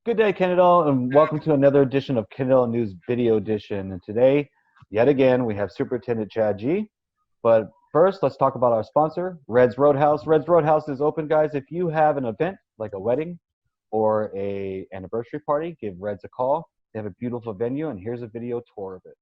Good day, Kennedale, and welcome to another edition of Kennedale News Video Edition. And today, yet again, we have Superintendent Chad Gee. But first, let's talk about our sponsor, Red's Roadhouse. Red's Roadhouse is open, guys. If you have an event like a wedding or a anniversary party, give Red's a call. They have a beautiful venue, and here's a video tour of it.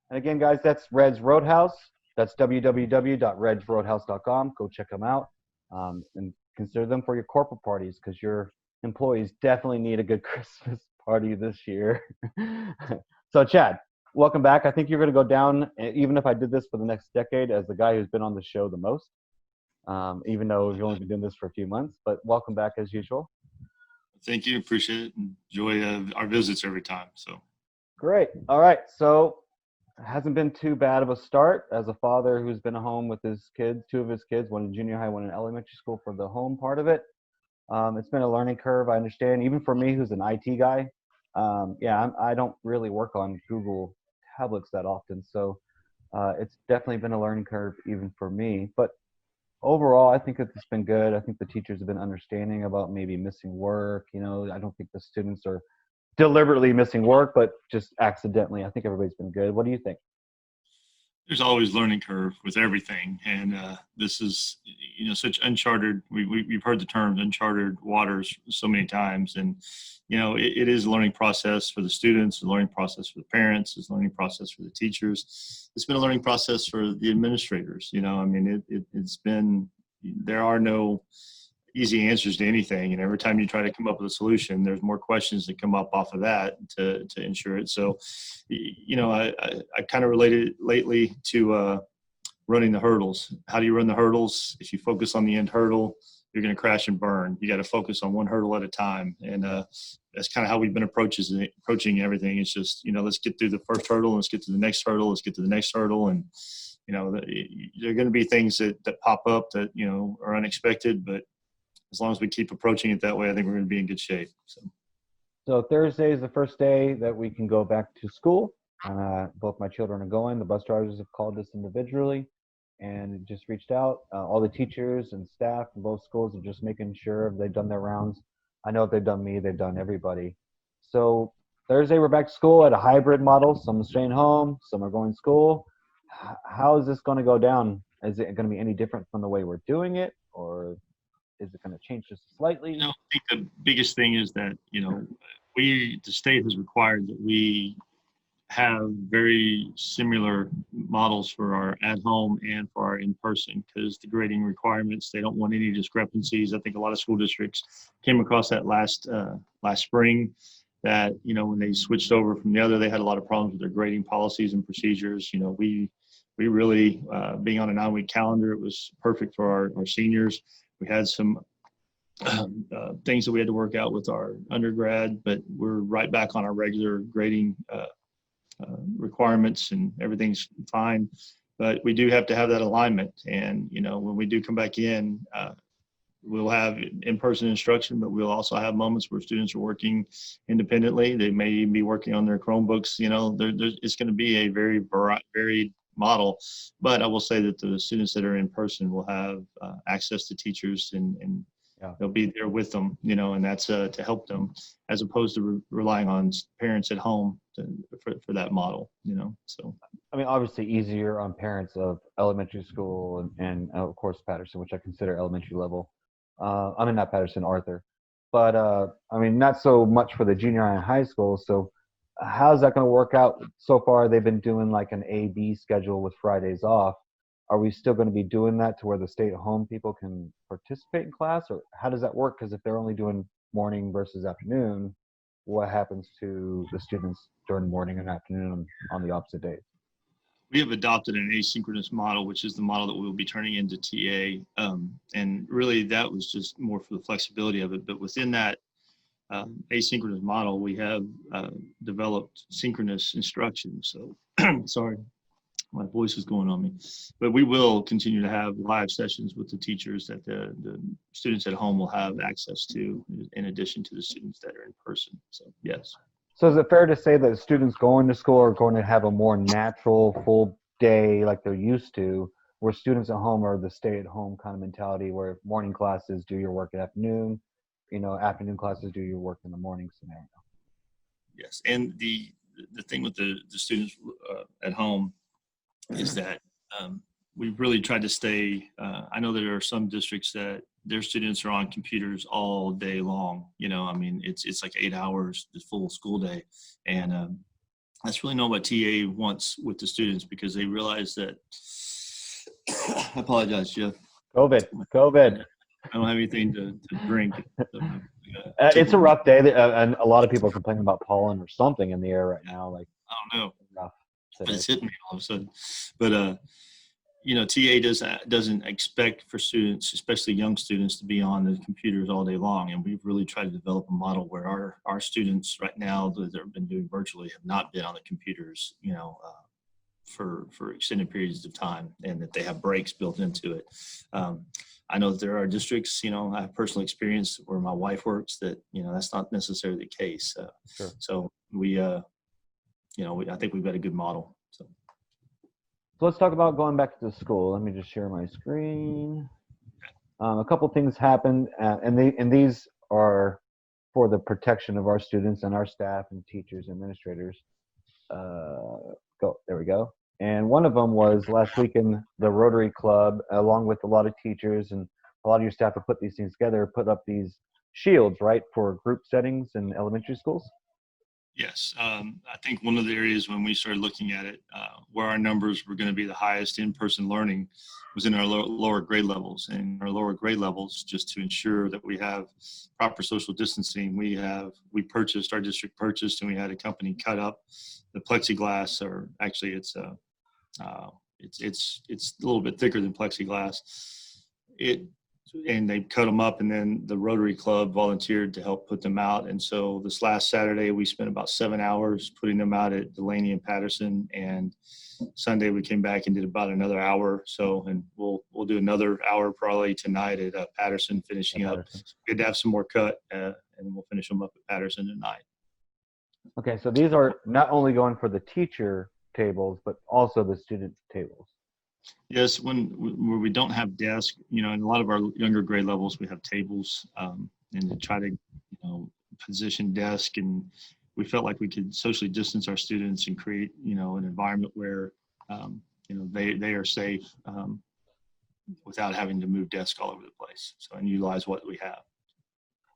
And again, guys, that's Red's Roadhouse. That's www.redsroadhouse.com. Go check them out and consider them for your corporate parties because your employees definitely need a good Christmas party this year. So, Chad, welcome back. I think you're going to go down, even if I did this for the next decade, as the guy who's been on the show the most, even though we've only been doing this for a few months. But welcome back as usual. Thank you. Appreciate it. Enjoy our visits every time. So great. All right. So it hasn't been too bad of a start as a father who's been at home with his kids, two of his kids, one in junior high, one in elementary school for the home part of it. It's been a learning curve, I understand, even for me who's an IT guy. I don't really work on Google tablets that often, so it's definitely been a learning curve even for me. But overall, I think it's been good. I think the teachers have been understanding about maybe missing work. I don't think the students are deliberately missing work, but just accidentally. I think everybody's been good. What do you think? there's always learning curve with everything, and this is such uncharted. We've heard the term uncharted waters so many times, and it is a learning process for the students, a learning process for the parents, it's a learning process for the teachers. It's been a learning process for the administrators. It's been, there are no easy answers to anything, and every time you try to come up with a solution, there's more questions that come up off of that to ensure it. So I kind of related it lately to running the hurdles. How do you run the hurdles? If you focus on the end hurdle, you're going to crash and burn. You got to focus on one hurdle at a time, and that's kind of how we've been approaching everything. It's just let's get through the first hurdle, let's get to the next hurdle, let's get to the next hurdle, and there are going to be things that pop up that are unexpected, but as long as we keep approaching it that way, I think we're going to be in good shape. So Thursday is the first day that we can go back to school. Both my children are going. The bus drivers have called us individually and just reached out. All the teachers and staff from both schools are just making sure they've done their rounds. I know if they've done me, they've done everybody. So Thursday we're back to school at a hybrid model. Some are staying home, some are going to school. How is this going to go down? Is it going to be any different from the way we're doing it, or is it going to change just slightly? I think the biggest thing is that, the state has required that we have very similar models for our at-home and for our in-person, because the grading requirements, they don't want any discrepancies. I think a lot of school districts came across that last spring, that, when they switched over from the other, they had a lot of problems with their grading policies and procedures. We really, being on a 9-week calendar, it was perfect for our seniors. We had some things that we had to work out with our undergrad, but we're right back on our regular grading requirements, and everything's fine. But we do have to have that alignment. And, when we do come back in, we'll have in-person instruction, but we'll also have moments where students are working independently. They may even be working on their Chromebooks. It's going to be a very varied model. But I will say that the students that are in person will have access to teachers, and Yeah. they'll be there with them, and that's to help them, as opposed to relying on parents at home for that model, so. I mean, obviously easier on parents of elementary school and of course Patterson, which I consider elementary level. I mean, not Patterson, Arthur. But I mean, not so much for the junior high and high school. So how's that going to work out? So far, they've been doing like an A-B schedule with Fridays off. Are we still going to be doing that to where the stay-at-home people can participate in class? Or how does that work? Because if they're only doing morning versus afternoon, what happens to the students during morning and afternoon on the opposite days? We have adopted an asynchronous model, which is the model that we'll be turning into TA. And really that was just more for the flexibility of it. But within that asynchronous model, we have developed synchronous instruction. So, sorry, my voice is going on me. But we will continue to have live sessions with the teachers that the students at home will have access to, in addition to the students that are in person. So, yes. So is it fair to say that students going to school are going to have a more natural full day like they're used to, where students at home are the stay-at-home kind of mentality, where morning classes do your work at afternoon, afternoon classes do your work in the morning scenario? Yes, and the thing with the students at home is that we've really tried to stay. I know there are some districts that their students are on computers all day long. I mean, it's like 8 hours, the full school day. And that's really not what TA wants with the students, because they realize that, I apologize, Jeff. COVID. I don't have anything to drink. It's a rough day, and a lot of people are complaining about pollen or something in the air right now. Like, I don't know. rough But today. it's hitting me all of a sudden. But TA doesn't expect for students, especially young students, to be on the computers all day long. And we've really tried to develop a model where our students right now that have been doing virtually have not been on the computers, for extended periods of time, and that they have breaks built into it. I know that there are districts, I have personal experience where my wife works, that, that's not necessarily the case. Sure. So we, I think we've got a good model. So let's talk about going back to school. Let me just share my screen. A couple things happened, and these are for the protection of our students and our staff and teachers, administrators. There we go. And one of them was last week in the Rotary Club, along with a lot of teachers and a lot of your staff have put these things together, put up these shields, right, for group settings in elementary schools. Yes, I think one of the areas when we started looking at it, where our numbers were going to be the highest in-person learning was in our lower grade levels. And our lower grade levels, just to ensure that we have proper social distancing, our district purchased, and we had a company cut up the plexiglass, or actually it's a little bit thicker than plexiglass. And they cut them up, and then the Rotary Club volunteered to help put them out. And so this last Saturday, we spent about 7 hours putting them out at Delaney and Patterson. And Sunday, we came back and did about another hour. So, and we'll do another hour probably tonight at Patterson, finishing up. We had to have some more cut, and we'll finish them up at Patterson tonight. Okay, so these are not only going for the teacher tables, but also the student tables. Yes, where we don't have desks, in a lot of our younger grade levels, we have tables, and to try to, position desk, and we felt like we could socially distance our students and create, an environment where, they are safe without having to move desks all over the place. So, and utilize what we have.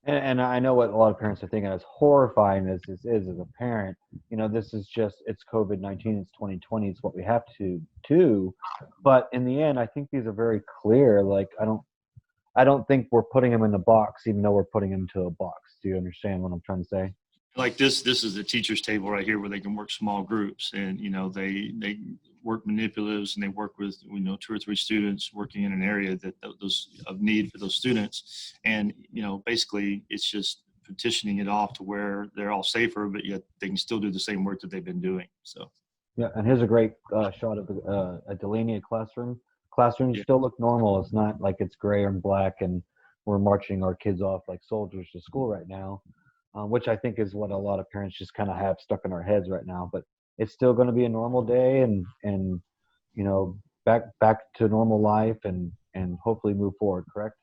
And I know what a lot of parents are thinking, as horrifying as this is as a parent, this is it's COVID-19, it's 2020, it's what we have to do. But in the end, I think these are very clear. Like, I don't think we're putting them in a box, even though we're putting them into a box. Do you understand what I'm trying to say? Like this is the teacher's table right here, where they can work small groups, and work manipulatives and they work with, 2 or 3 students working in an area that those of need for those students. And, basically it's just petitioning it off to where they're all safer, but yet they can still do the same work that they've been doing. So. Yeah, and here's a great shot of a delineated classroom. Classrooms Yeah. still look normal. It's not like it's gray and black and we're marching our kids off like soldiers to school right now, which I think is what a lot of parents just kind of have stuck in our heads right now. But it's still going to be a normal day, and back to normal life, and hopefully move forward. Correct?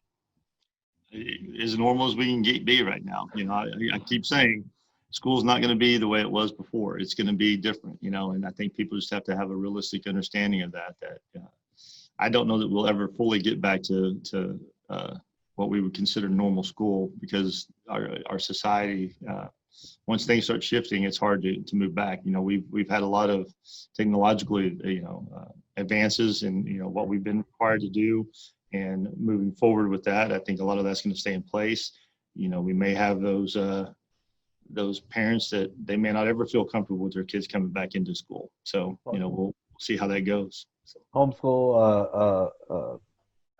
As normal as we can be right now. I keep saying school's not going to be the way it was before. It's going to be different, and I think people just have to have a realistic understanding of that I don't know that we'll ever fully get back to what we would consider normal school, because our society, once things start shifting, it's hard to move back. We've had a lot of technological advances in what we've been required to do, and moving forward with that, I think a lot of that's going to stay in place. We may have those parents that they may not ever feel comfortable with their kids coming back into school. So we'll see how that goes. So. Homeschool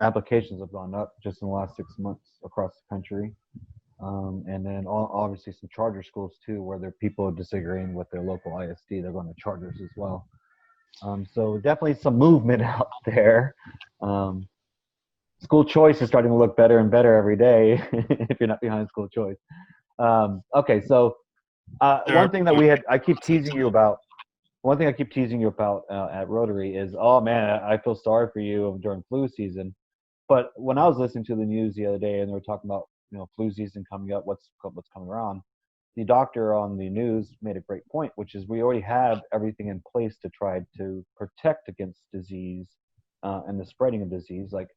applications have gone up just in the last 6 months across the country. And then obviously some charter schools too, where there are people disagreeing with their local ISD, they're going to charters as well. So definitely some movement out there. School choice is starting to look better and better every day if you're not behind school choice. Okay, so one thing that I keep teasing you about at Rotary is, oh man, I feel sorry for you during flu season. But when I was listening to the news the other day and they were talking about flu season coming up, what's coming around, the doctor on the news made a great point, which is we already have everything in place to try to protect against disease and the spreading of disease, like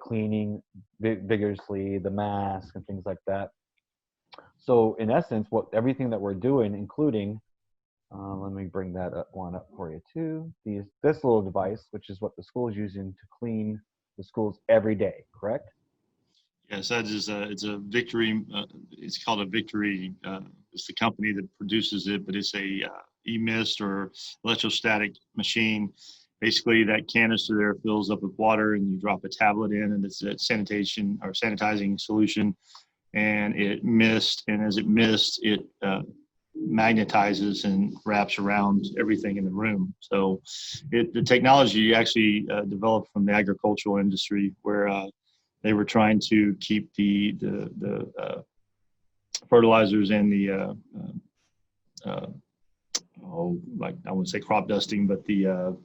cleaning vigorously, the mask and things like that. So in essence, everything that we're doing, including, let me bring that one up for you too. This little device, which is what the school is using to clean the schools every day, correct? Yes, that is it's a Victory. It's called a Victory. It's the company that produces it, but it's a e-mist or electrostatic machine. Basically, that canister there fills up with water, and you drop a tablet in, and it's a sanitizing solution, and it mists. And as it mists, it magnetizes and wraps around everything in the room. So, the technology actually developed from the agricultural industry, where they were trying to keep the fertilizers and the like I wouldn't say crop dusting, but the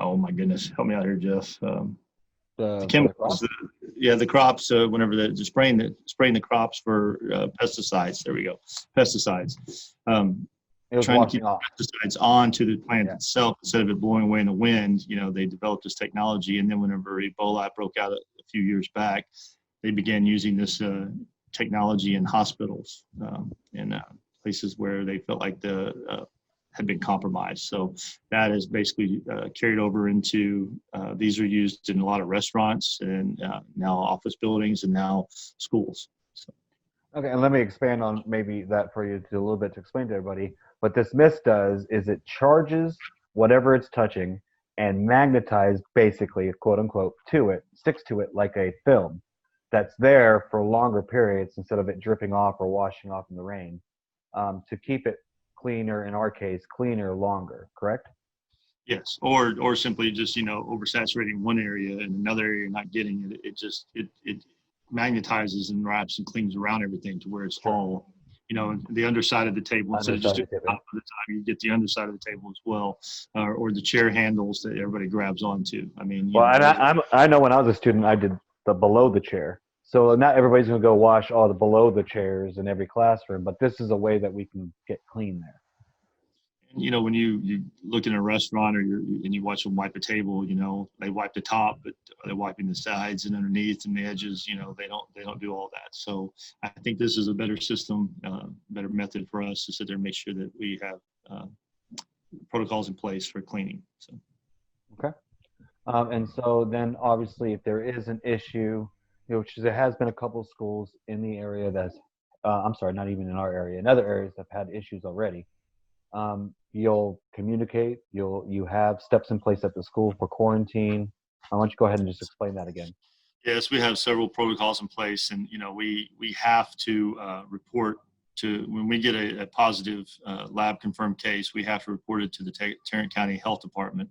oh my goodness, help me out here, Jeff. The chemicals, the crops. Whenever they're spraying the crops for pesticides. There we go, pesticides. It was trying to keep off pesticides onto the plant itself instead of it blowing away in the wind. They developed this technology, and then whenever Ebola broke out a few years back, they began using this technology in hospitals and places where they felt like had been compromised. So that is basically carried over into these are used in a lot of restaurants and now office buildings and now schools. So. Okay, and let me expand on maybe that for you a little bit to explain to everybody. What this mist does is it charges whatever it's touching and magnetizes, basically, quote unquote, sticks to it like a film that's there for longer periods instead of it dripping off or washing off in the rain, to keep it cleaner, in our case, cleaner longer, correct? Yes, or simply just oversaturating one area and another area you're not getting it. It magnetizes and wraps and cleans around everything to where it's all, the underside of the table. Instead of just the top of the time, you get the underside of the table as well, or the chair handles that everybody grabs onto. I mean, I know when I was a student, I did the below the chair. So not everybody's going to go wash all the below the chairs in every classroom, but this is a way that we can get clean there. When you look in a restaurant and you watch them wipe a table, they wipe the top, but they're wiping the sides and underneath and the edges. They don't do all that. So I think this is a better system, better method for us to sit there and make sure that we have protocols in place for cleaning. So. Okay. And so then obviously if there is an issue, which there has been a couple of schools in the area that's, I'm sorry, not even in our area, in other areas have had issues already. you'll communicate, you have steps in place at the school for quarantine. Why don't you go ahead and just explain that again? Yes, we have several protocols in place, and we have to report to when we get a positive lab confirmed case. We have to report it to the Tarrant County Health Department,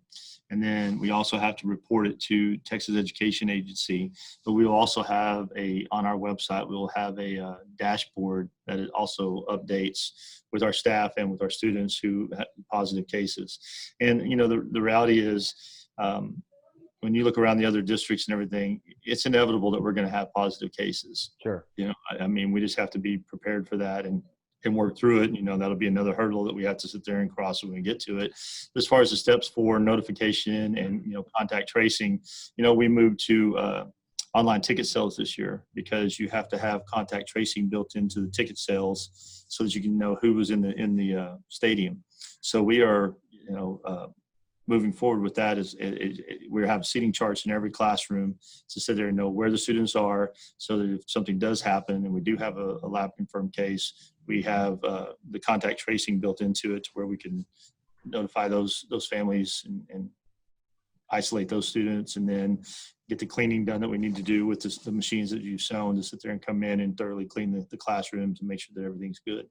and then we also have to report it to Texas Education Agency. But we will also have on our website. We will have a dashboard that it also updates with our staff and with our students who have positive cases. And the reality is. When you look around the other districts and everything, it's inevitable that we're going to have positive cases. Sure. I mean, we just have to be prepared for that and work through it. That'll be another hurdle that we have to sit there and cross when we get to it. As far as the steps for notification and, contact tracing, we moved to online ticket sales this year because you have to have contact tracing built into the ticket sales so that you can know who was in the stadium. So we are, moving forward with that is we have seating charts in every classroom to sit there and know where the students are so that if something does happen and we do have a lab confirmed case, we have the contact tracing built into it to where we can notify those families and isolate those students and then get the cleaning done that we need to do with the machines that you've shown to sit there and come in and thoroughly clean the classrooms and make sure that everything's good.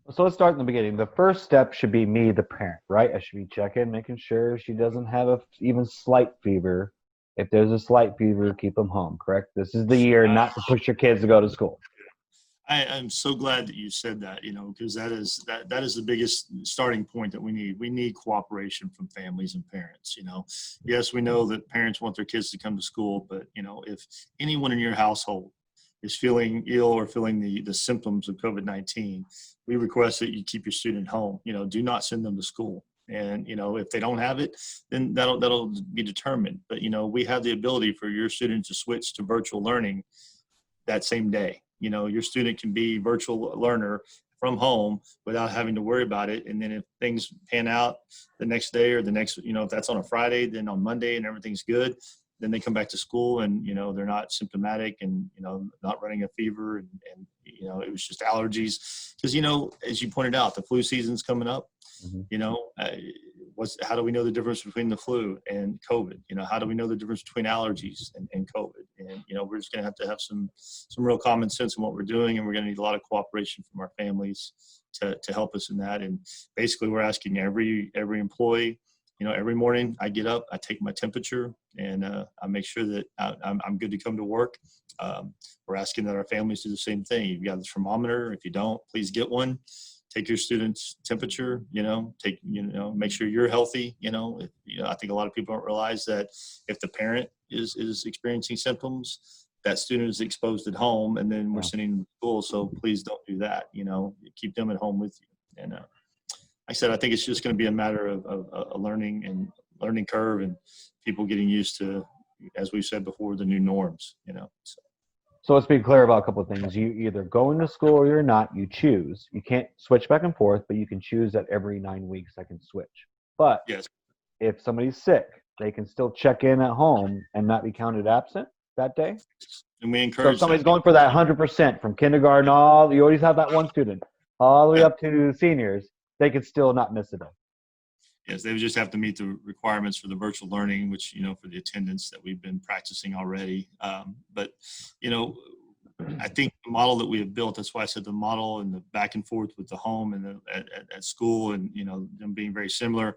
So let's start in the beginning. The first step should be me, the parent, right? I should be checking, making sure she doesn't have even slight fever. If there's a slight fever, keep them home, correct? This is the year not to push your kids to go to school. I'm so glad that you said that, because that is the biggest starting point that we need. We need cooperation from families and parents. Yes, we know that parents want their kids to come to school, but if anyone in your household is feeling ill or feeling the symptoms of COVID-19, we request that you keep your student home. Do not send them to school. And, if they don't have it, then that'll be determined. But, we have the ability for your student to switch to virtual learning that same day. Your student can be virtual learner from home without having to worry about it. And then if things pan out the next day or the next, if that's on a Friday, then on Monday and everything's good, then they come back to school and, they're not symptomatic and, not running a fever and it was just allergies. Because, as you pointed out, the flu season's coming up. How do we know the difference between the flu and COVID? How do we know the difference between allergies and COVID? And, we're just going to have some real common sense in what we're doing. And we're going to need a lot of cooperation from our families to help us in that. And basically we're asking every employee, every morning I get up, I take my temperature, and I make sure that I'm good to come to work. We're asking that our families do the same thing. You've got the thermometer. If you don't, please get one. Take your student's temperature. Make sure you're healthy. I think a lot of people don't realize that if the parent is experiencing symptoms, that student is exposed at home, and then we're sending them to school. So please don't do that. Keep them at home with you. And I said, I think it's just going to be a matter of a learning curve and people getting used to, as we said before, the new norms, So let's be clear about a couple of things. You either go into school or you're not. You choose. You can't switch back and forth, but you can choose that every 9 weeks I can switch. But yes, if somebody's sick, they can still check in at home and not be counted absent that day. And we So encourage if somebody's going for that 100% from kindergarten, you always have that one student, all the way up to seniors, they could still not miss a day. Yes, they would just have to meet the requirements for the virtual learning, which, for the attendance that we've been practicing already. But, I think the model that we have built, that's why I said the model and the back and forth with the home and at school and, them being very similar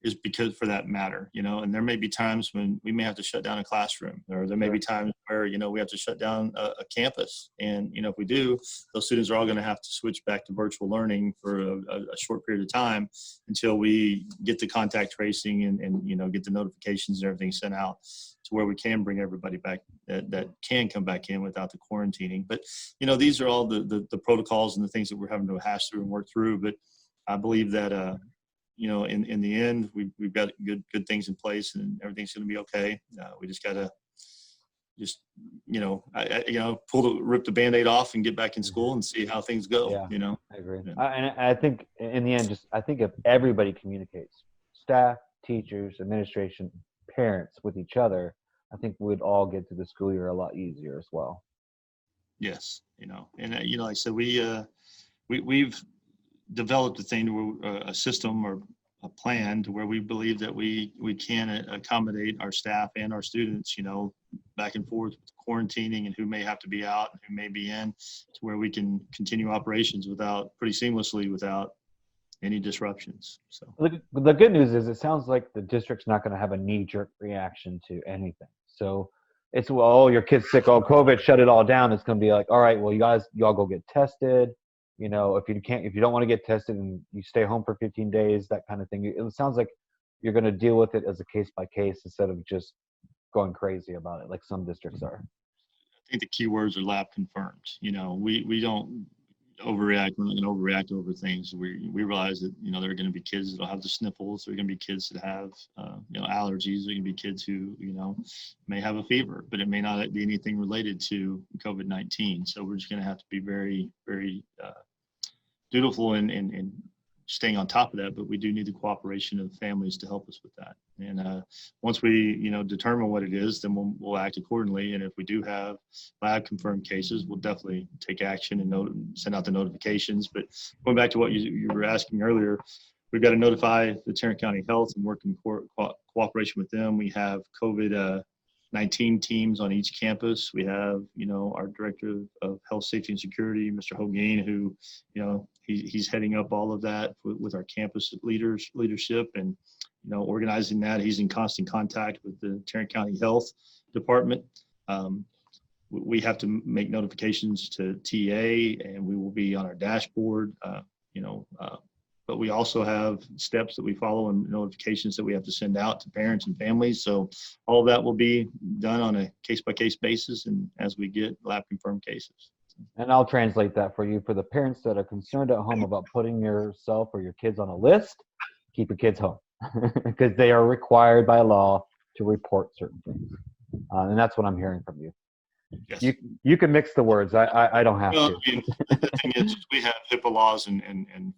is because for that matter, and there may be times when we may have to shut down a classroom, or there may be times where, we have to shut down a campus. And, if we do, those students are all going to have to switch back to virtual learning for a short period of time until we get the contact tracing and get the notifications and everything sent out to where we can bring everybody back that can come back in without the quarantining. But, these are all the protocols and the things that we're having to hash through and work through. But I believe that, in the end, we've got good things in place and everything's going to be okay. We just got to rip the Band-Aid off and get back in school and see how things go. Yeah, I agree. And I think in the end, I think if everybody communicates, staff, teachers, administration, parents with each other, I think we'd all get through the school year a lot easier as well. Yes. And like I said, we've developed a system or a plan to where we believe that we can accommodate our staff and our students, back and forth with quarantining and who may have to be out and who may be in, to where we can continue operations pretty seamlessly without any disruptions. So the good news is it sounds like the district's not going to have a knee-jerk reaction to anything. So it's, well, your kid's sick, oh, COVID, shut it all down. It's going to be like, all right, well, y'all go get tested. If you don't want to get tested and you stay home for 15 days, that kind of thing. It sounds like you're going to deal with it as a case by case instead of just going crazy about it like some districts are. I think the key words are lab confirmed. We don't overreact. We're not going to overreact over things. We realize that, there are going to be kids that'll have the sniffles. There are going to be kids that have, allergies. There are going to be kids who, may have a fever, but it may not be anything related to COVID-19. So we're just going to have to be very, very dutiful in staying on top of that, but we do need the cooperation of families to help us with that. And once we, determine what it is, then we'll act accordingly. And if we do have lab confirmed cases, we'll definitely take action and send out the notifications. But going back to what you were asking earlier, we've got to notify the Tarrant County Health and work in cooperation with them. We have COVID-19 teams on each campus. We have, our Director of Health, Safety, and Security, Mr. Hawke, who, he's heading up all of that with our campus leadership and, organizing that. He's in constant contact with the Tarrant County Health Department. We have to make notifications to TA, and we will be on our dashboard, but we also have steps that we follow and notifications that we have to send out to parents and families. So all of that will be done on a case-by-case basis and as we get lab confirmed cases. And I'll translate that for you. For the parents that are concerned at home about putting yourself or your kids on a list, keep your kids home because they are required by law to report certain things. And that's what I'm hearing from you. Yes. You can mix the words. I don't have to. The thing is, we have HIPAA laws and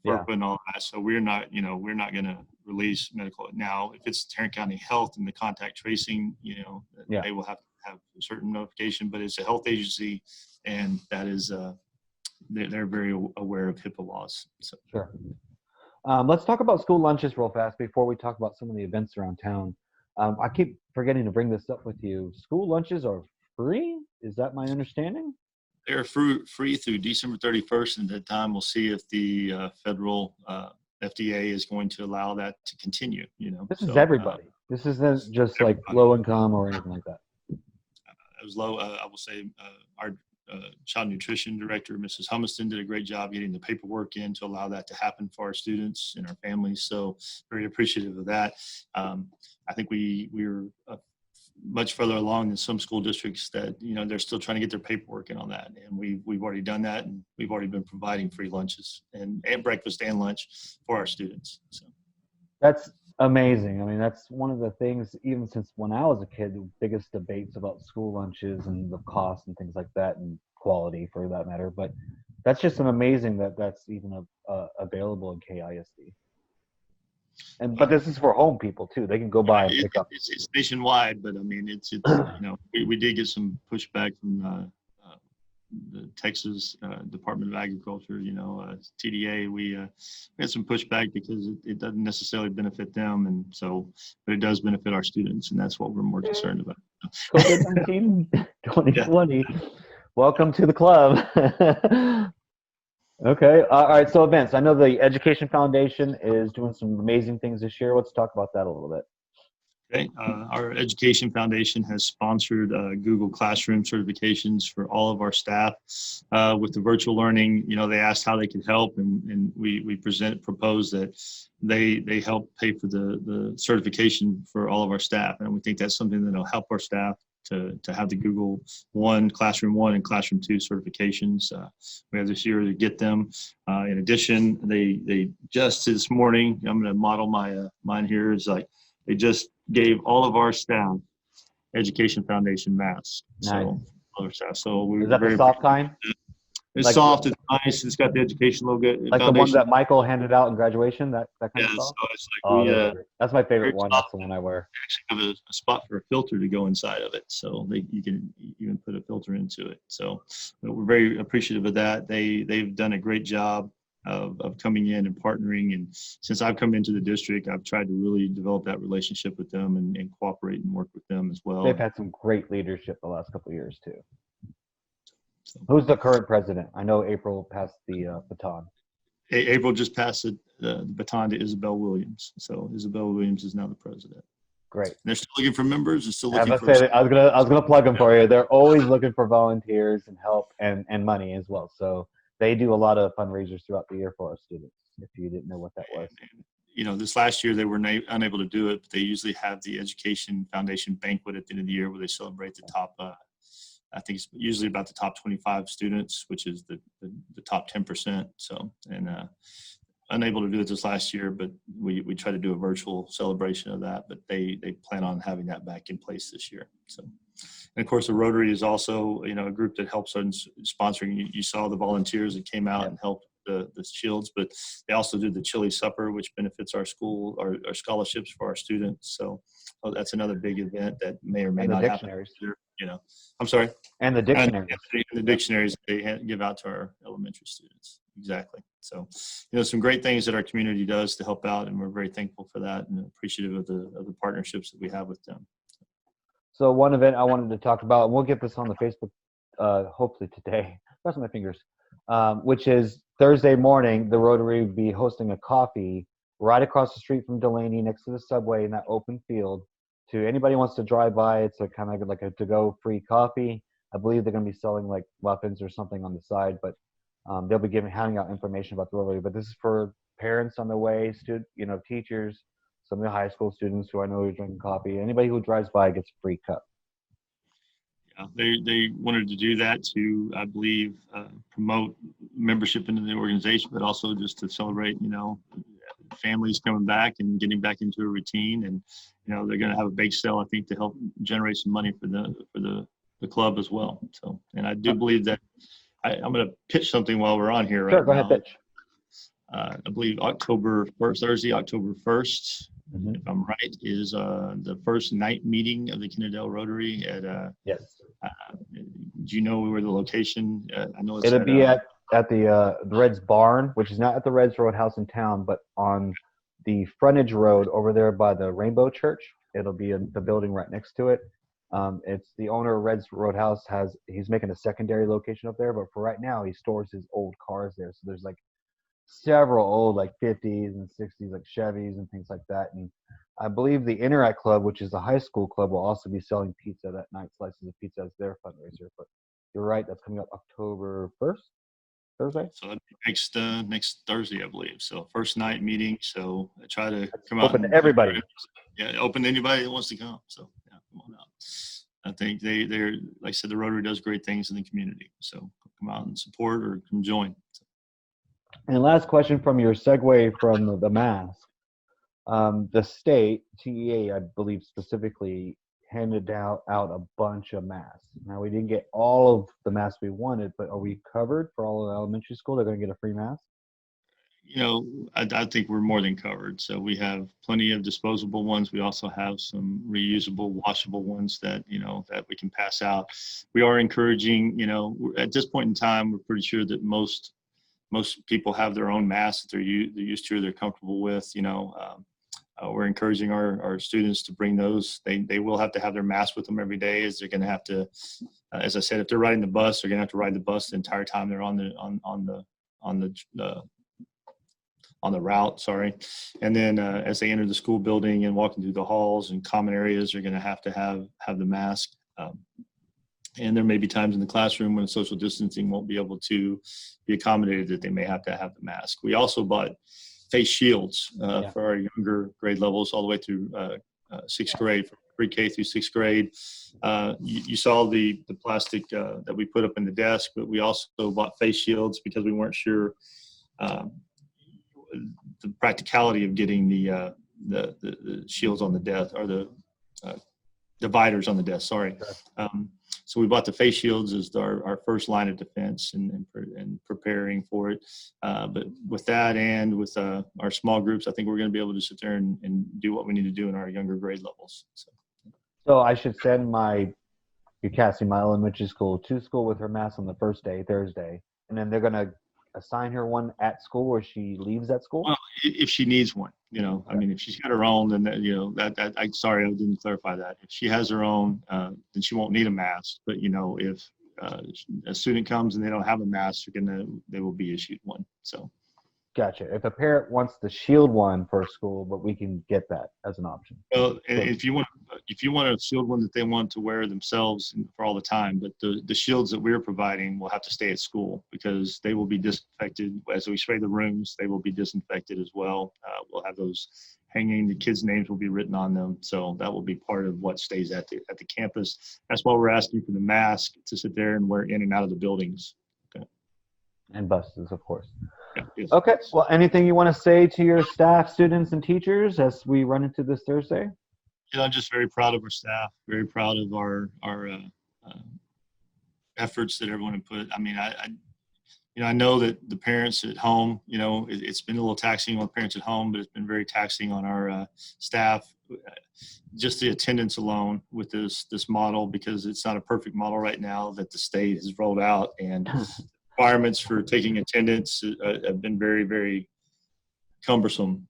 FERPA and all that, so we're not going to release medical. Now, if it's Tarrant County Health and the contact tracing, they will have to have a certain notification, but it's a health agency, and that is they're very aware of HIPAA laws. So. Sure. Let's talk about school lunches real fast before we talk about some of the events around town. I keep forgetting to bring this up with you. School lunches are free? Is that my understanding? They're free through December 31st, and at that time we'll see if the federal FDA is going to allow that to continue. This is everybody. This isn't just like low income or anything like that. It was low. I will say our child nutrition director, Mrs. Humiston, did a great job getting the paperwork in to allow that to happen for our students and our families. So very appreciative of that. I think we're much further along than some school districts that, they're still trying to get their paperwork in on that. And we've already done that, and we've already been providing free lunches and breakfast and lunch for our students. So that's amazing. I mean, that's one of the things, even since when I was a kid, the biggest debates about school lunches and the cost and things like that, and quality for that matter. But that's just an amazing that's even available in KISD. But this is for home people too. They can go by and pick up. It's nationwide, but I mean, it's we did get some pushback from the Texas Department of Agriculture. TDA. We had some pushback because it doesn't necessarily benefit them, and so, but it does benefit our students, and that's what we're more concerned about. COVID-19 2020. Yeah. Welcome to the club. Okay. All right. So events. I know the Education Foundation is doing some amazing things this year. Let's talk about that a little bit. Okay. Our Education Foundation has sponsored Google Classroom certifications for all of our staff with the virtual learning. They asked how they could help, and we proposed that they help pay for the certification for all of our staff, and we think that's something that'll help our staff to have the Google Classroom 1 and Classroom 2 certifications. We have this year to get them. In addition, they just this morning, I'm going to model mine here, is like they just gave all of our staff Education Foundation masks. Nice. So all our staff. So we is that the soft kind? It's like, soft. It's nice. It's got the education logo. Like the one that Michael handed out in graduation. That kind of stuff. So it's like that's my favorite one. That's the one I wear. We actually have a spot for a filter to go inside of it, so you can even put a filter into it. So we're very appreciative of that. They've done a great job of coming in and partnering. And since I've come into the district, I've tried to really develop that relationship with them and cooperate and work with them as well. They've had some great leadership the last couple of years too. So, Who's the current president? I know April passed the baton. April just passed the baton to Isabel Williams. So Isabel Williams is now the president. Great. And they're still looking for members. They're still looking I for. was gonna plug them for you. They're always looking for volunteers and help and money as well. So they do a lot of fundraisers throughout the year for our students. If you didn't know what that was. This last year they were unable to do it, but they usually have the Education Foundation banquet at the end of the year where they celebrate the top. I think it's usually about the top 25 students, which is the top 10%. So, and unable to do it this last year, but we try to do a virtual celebration of that, but they plan on having that back in place this year. So, and of course the Rotary is also, a group that helps in sponsoring. You saw the volunteers that came out and helped the shields, but they also do the chili supper, which benefits our school, our scholarships for our students. So that's another big event that may or may not happen this year. I'm sorry. And the dictionaries. And the dictionaries they give out to our elementary students. Exactly. So, some great things that our community does to help out, and we're very thankful for that and appreciative of the partnerships that we have with them. So one event I wanted to talk about, and we'll get this on the Facebook hopefully today, crossing my fingers, which is Thursday morning, the Rotary will be hosting a coffee right across the street from Delaney next to the subway in that open field. To anybody who wants to drive by, it's a kind of like a to-go free coffee. I believe they're going to be selling like muffins or something on the side, but they'll be handing out information about the Rotary. But this is for parents on the way, teachers, some of the high school students who I know are drinking coffee. Anybody who drives by gets a free cup. Yeah, they wanted to do that to, I believe, promote membership into the organization, but also just to celebrate, families coming back and getting back into a routine. And they're going to have a bake sale, I think, to help generate some money for the club as well. So, and I do believe that I'm going to pitch something while we're on here right now. Sure, go ahead, pitch. I believe Thursday, October 1st, Mm-hmm. if I'm right, is the first night meeting of the Kennedale Rotary at yes. Do you know where the location? I know it'll be at the Reds Barn, which is not at the Reds Roadhouse in town, but on the frontage road over there by the Rainbow Church. It'll be in the building right next to it. It's the owner of Reds Roadhouse he's making a secondary location up there, but for right now he stores his old cars there. So there's like several old like 50s and 60s like Chevys and things like that. And I believe the Interact Club, which is the high school club, will also be selling pizza that night, slices of pizza as their fundraiser. But you're right, that's coming up October 1st, Thursday. So next Thursday, I believe. So first night meeting. So I try to come out. Open to everybody. Yeah, open to anybody that wants to come. So yeah, come on out. I think they're like I said, the Rotary does great things in the community. So come out and support or come join. So. And last question from your segue from the mask. The state, TEA, I believe specifically, handed out a bunch of masks. Now, we didn't get all of the masks we wanted, but are we covered for all of elementary school? They're going to get a free mask? I think we're more than covered. So we have plenty of disposable ones. We also have some reusable, washable ones that, that we can pass out. We are encouraging, at this point in time, we're pretty sure that most people have their own masks that they're used to or they're comfortable with. We're encouraging our students to bring those. They will have to have their mask with them every day, as they're going to have to, as I said, if they're riding the bus, they're going to have to ride the bus the entire time they're on the route. Sorry. And then as they enter the school building and walking through the halls and common areas, they're going to have the mask. And there may be times in the classroom when social distancing won't be able to be accommodated that they may have to have the mask. We also bought face shields for our younger grade levels all the way through sixth grade, from pre-K through sixth grade. You saw the plastic that we put up in the desk, but we also bought face shields because we weren't sure the practicality of getting the shields on the desk, or the dividers on the desk. Sorry. So we bought the face shields as our first line of defense and preparing for it. But with that and with our small groups, I think we're going to be able to sit there and do what we need to do in our younger grade levels. So I should send Cassie, my elementary school, to school with her mask on the first day, Thursday, and then they're going to assign her one at school where she leaves at school? Well, if she needs one, I mean, if she's got her own, then I'm sorry, I didn't clarify that. If she has her own, then she won't need a mask. But if a student comes and they don't have a mask, they will be issued one. So. Gotcha. If a parent wants the shield one for school, but we can get that as an option. Well, if you want a shield one that they want to wear themselves for all the time, but the shields that we're providing will have to stay at school because they will be disinfected as we spray the rooms. They will be disinfected as well. We'll have those hanging. The kids' names will be written on them, so that will be part of what stays at the campus. That's why we're asking for the mask to sit there and wear in and out of the buildings. Okay. And buses, of course. Yeah, yes. Okay. Well, anything you want to say to your staff, students, and teachers as we run into this Thursday? I'm just very proud of our staff, very proud of our efforts that everyone had put. I mean, I know that the parents at home, it's been a little taxing on the parents at home, but it's been very taxing on our staff. Just the attendance alone with this model, because it's not a perfect model right now that the state has rolled out, and requirements for taking attendance have been very, very cumbersome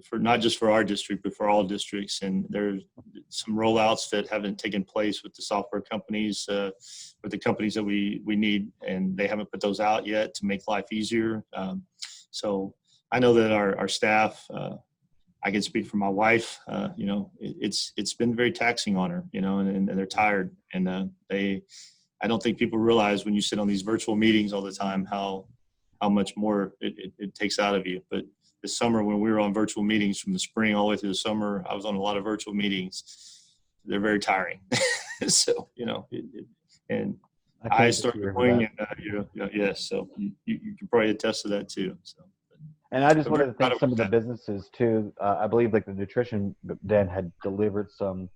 for not just for our district, but for all districts. And there's some rollouts that haven't taken place with the software companies, with the companies that we need, and they haven't put those out yet to make life easier. So I know that our staff, I can speak for my wife, it's been very taxing on her, and they're tired, and I don't think people realize when you sit on these virtual meetings all the time how much more it takes out of you. But this summer, when we were on virtual meetings from the spring all the way through the summer, I was on a lot of virtual meetings. They're very tiring. So, and I started going, and yes. So you can probably attest to that too. So. And I just wanted to thank some of the businesses too. I believe like the nutrition den had delivered some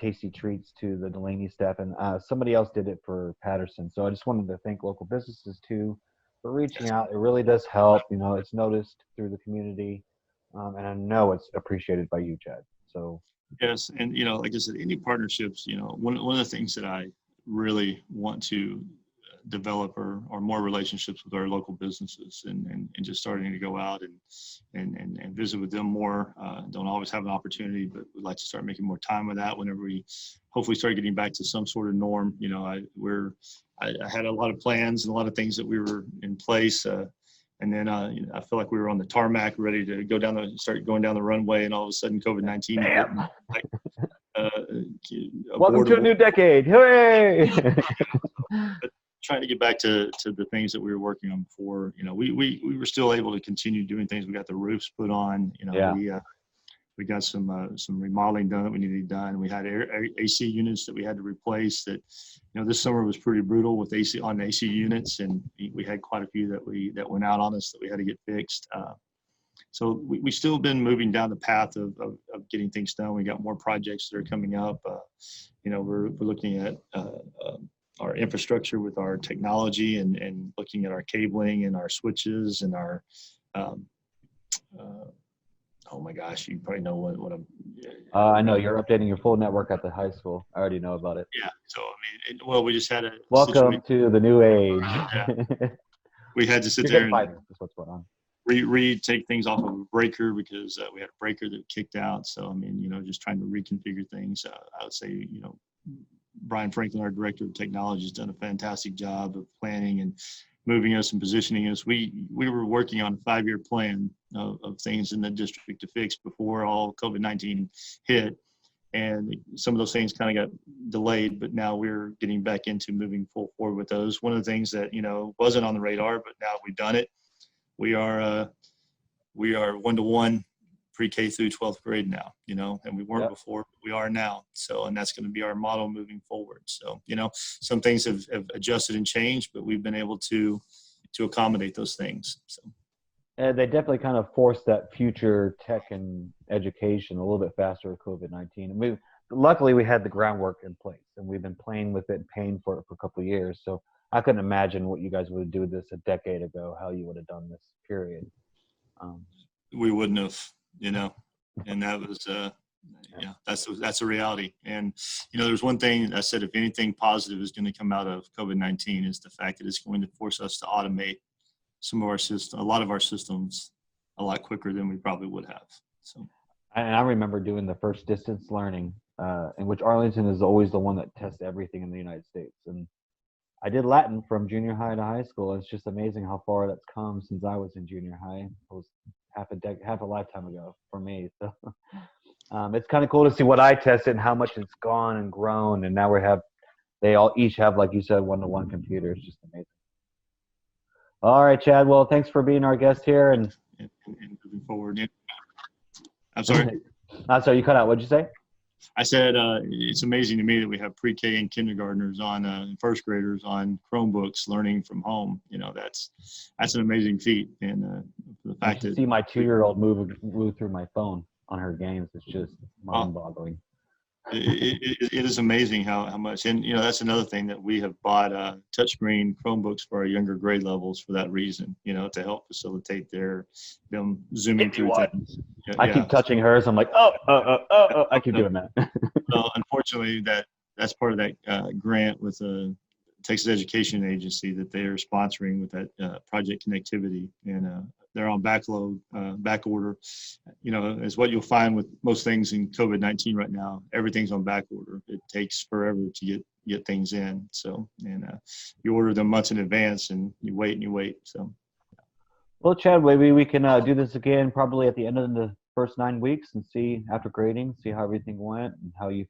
tasty treats to the Delaney staff, and somebody else did it for Patterson. So I just wanted to thank local businesses too for reaching out. It really does help. It's noticed through the community, and I know it's appreciated by you, Chad. So yes, and like I said, any partnerships. One of the things that I really want to develop are more relationships with our local businesses, and just starting to go out and visit with them more. Don't always have an opportunity, but we'd like to start making more time with that whenever we hopefully start getting back to some sort of norm. I had a lot of plans and a lot of things that we were in place, and then I feel like we were on the tarmac ready to start going down the runway, and all of a sudden COVID-19 welcome to a new decade. Hooray! But trying to get back to the things that we were working on before, we were still able to continue doing things. We got the roofs put on, we got some remodeling done that we needed done. We had AC units that we had to replace that, this summer was pretty brutal with AC units, and we had quite a few that went out on us that we had to get fixed. So we still been moving down the path of getting things done. We got more projects that are coming up. We're looking at our infrastructure with our technology and looking at our cabling and our switches and our oh my gosh, you probably know what I'm. I know you're updating your full network at the high school. I already know about it. Yeah. So I mean, we just had a welcome to the new age. We had to sit there and that's what's going on. Take things off of a breaker because we had a breaker that kicked out. So I mean, just trying to reconfigure things. I would say, Brian Franklin, our director of technology, has done a fantastic job of planning and moving us and positioning us. We were working on a 5-year plan of things in the district to fix before all COVID-19 hit. And some of those things kind of got delayed, but now we're getting back into moving full forward with those. One of the things that, wasn't on the radar, but now we've done it. We are 1-to-1 pre-K through 12th grade now, and we weren't before, but we are now. So, and that's going to be our model moving forward. So, some things have adjusted and changed, but we've been able to accommodate those things. So. And they definitely kind of forced that future tech and education a little bit faster with COVID-19. And luckily we had the groundwork in place, and we've been playing with it and paying for it for a couple of years. So I couldn't imagine what you guys would do with this a decade ago, how you would have done this, period. We wouldn't have, and that was, that's a reality. And, there's one thing I said, if anything positive is going to come out of COVID-19 is the fact that it's going to force us to automate some of our system, a lot of our systems, a lot quicker than we probably would have. So. And I remember doing the first distance learning, in which Arlington is always the one that tests everything in the United States. And I did Latin from junior high to high school. It's just amazing how far that's come since I was in junior high. It was half a lifetime ago for me. So it's kind of cool to see what I tested and how much it's gone and grown. And now they all each have, like you said, one-to-one computers. Just amazing. All right, Chad. Well, thanks for being our guest here. And moving forward. Yeah. I'm sorry. Sorry, you cut out. What'd you say? I said it's amazing to me that we have pre-K and kindergartners on first graders on Chromebooks learning from home. That's an amazing feat. And the fact that see my 2-year-old move through my phone on her games, it's just mind-boggling. It is amazing how much, and that's another thing that we have bought touchscreen Chromebooks for our younger grade levels for that reason, to help facilitate them zooming through things. I keep touching hers. I'm like, oh, I keep doing that. Well, unfortunately, that's part of that grant with the Texas Education Agency that they are sponsoring with that Project Connectivity, and they're on back order. Is what you'll find with most things in COVID-19 right now. Everything's on back order. It takes forever to get things in. So, and you order them months in advance, and you wait and you wait. So, well, Chad, maybe we can do this again probably at the end of the first 9 weeks and see after grading, see how everything went and how your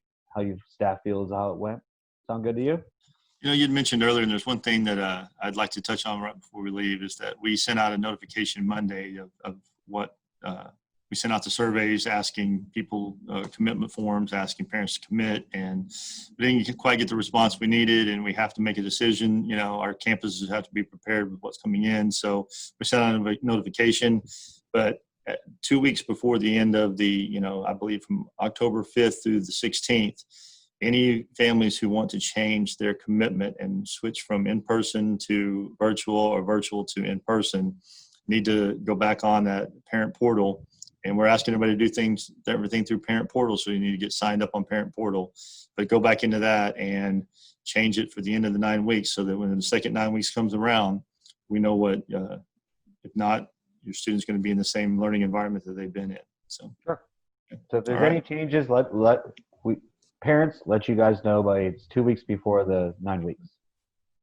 staff feels how it went. Sound good to you? You'd mentioned earlier, and there's one thing that I'd like to touch on right before we leave, is that we sent out a notification Monday of what we sent out the surveys asking people commitment forms, asking parents to commit, and we didn't quite get the response we needed, and we have to make a decision. Our campuses have to be prepared with what's coming in, so we sent out a notification, but 2 weeks before the end of the, I believe from October 5th through the 16th, any families who want to change their commitment and switch from in-person to virtual or virtual to in-person need to go back on that parent portal. And we're asking everybody to do everything through parent portal. So you need to get signed up on parent portal, but go back into that and change it for the end of the 9 weeks so that when the second 9 weeks comes around, we know what, if not, your student's going to be in the same learning environment that they've been in. So, sure. So if there's any changes, parents let you guys know by it's 2 weeks before the 9 weeks,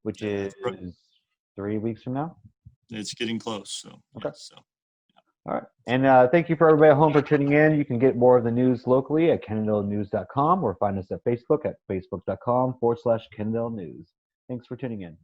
which is 3 weeks from now. It's getting close. So, okay. Yeah, so. All right. And thank you for everybody at home for tuning in. You can get more of the news locally at KennedaleNews.com or find us at Facebook at facebook.com/Kennedale News. Thanks for tuning in.